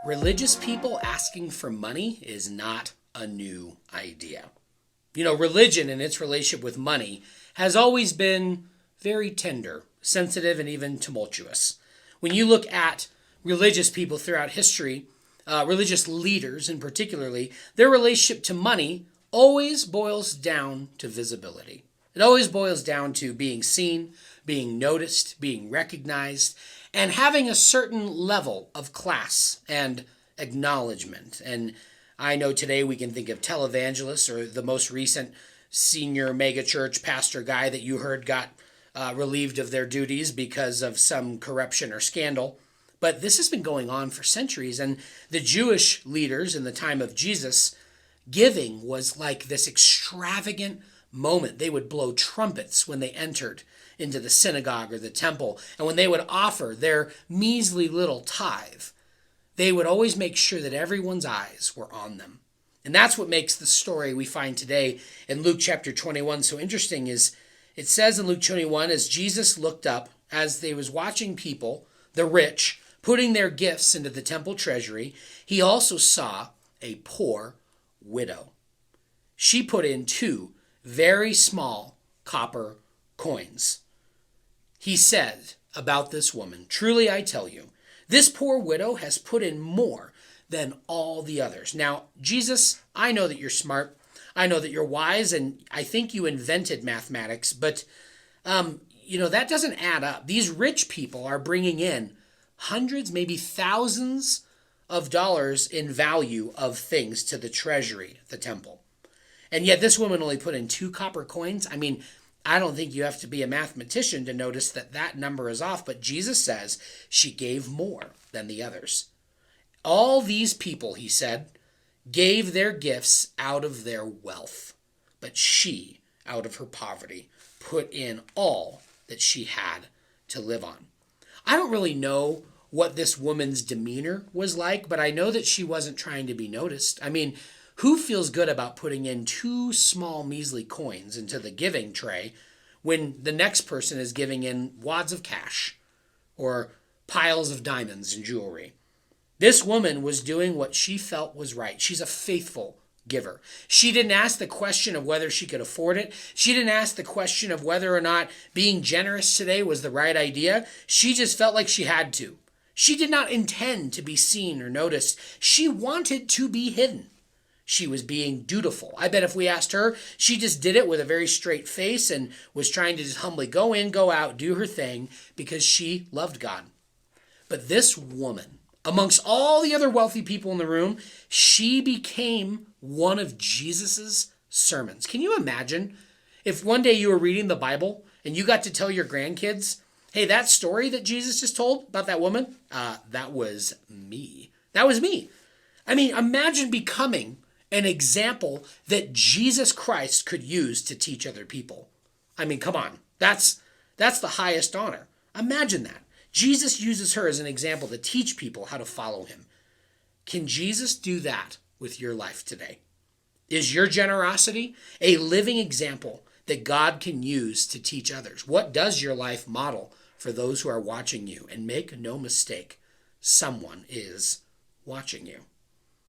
Religious people asking for money is not a new idea. Religion and its relationship with money has always been very tender, sensitive, and even tumultuous. When you look at religious people throughout history, religious leaders in particularly, their relationship to money always boils down to visibility. It always boils down to being seen, being noticed, being recognized, and having a certain level of class and acknowledgement. And I know today we can think of televangelists or the most recent senior megachurch pastor guy that you heard got relieved of their duties because of some corruption or scandal. But this has been going on for centuries. And the Jewish leaders in the time of Jesus, giving was like this extravagant moment. They would blow trumpets when they entered into the synagogue or the temple. And when they would offer their measly little tithe, they would always make sure that everyone's eyes were on them. And that's what makes the story we find today in Luke chapter 21 so interesting. Is it says in Luke 21, as Jesus looked up, as they was watching people, the rich, putting their gifts into the temple treasury, he also saw a poor widow. She put in 2 very small copper coins. He said about this woman, "Truly I tell you, this poor widow has put in more than all the others." Now, Jesus, I know that you're smart. I know that you're wise, and I think you invented mathematics, but that doesn't add up. These rich people are bringing in hundreds, maybe thousands of dollars in value of things to the treasury, the temple. And yet this woman only put in 2 copper coins. I don't think you have to be a mathematician to notice that that number is off, but Jesus says she gave more than the others. All these people, he said, gave their gifts out of their wealth, but she, out of her poverty, put in all that she had to live on. I don't really know what this woman's demeanor was like, but I know that she wasn't trying to be noticed. Who feels good about putting in 2 small measly coins into the giving tray when the next person is giving in wads of cash or piles of diamonds and jewelry? This woman was doing what she felt was right. She's a faithful giver. She didn't ask the question of whether she could afford it. She didn't ask the question of whether or not being generous today was the right idea. She just felt like she had to. She did not intend to be seen or noticed. She wanted to be hidden. She was being dutiful. I bet if we asked her, she just did it with a very straight face and was trying to just humbly go in, go out, do her thing because she loved God. But this woman, amongst all the other wealthy people in the room, she became one of Jesus's sermons. Can you imagine if one day you were reading the Bible and you got to tell your grandkids, hey, that story that Jesus just told about that woman, that was me. That was me. Imagine becoming an example that Jesus Christ could use to teach other people. Come on. That's the highest honor. Imagine that. Jesus uses her as an example to teach people how to follow him. Can Jesus do that with your life today? Is your generosity a living example that God can use to teach others? What does your life model for those who are watching you? And make no mistake, someone is watching you.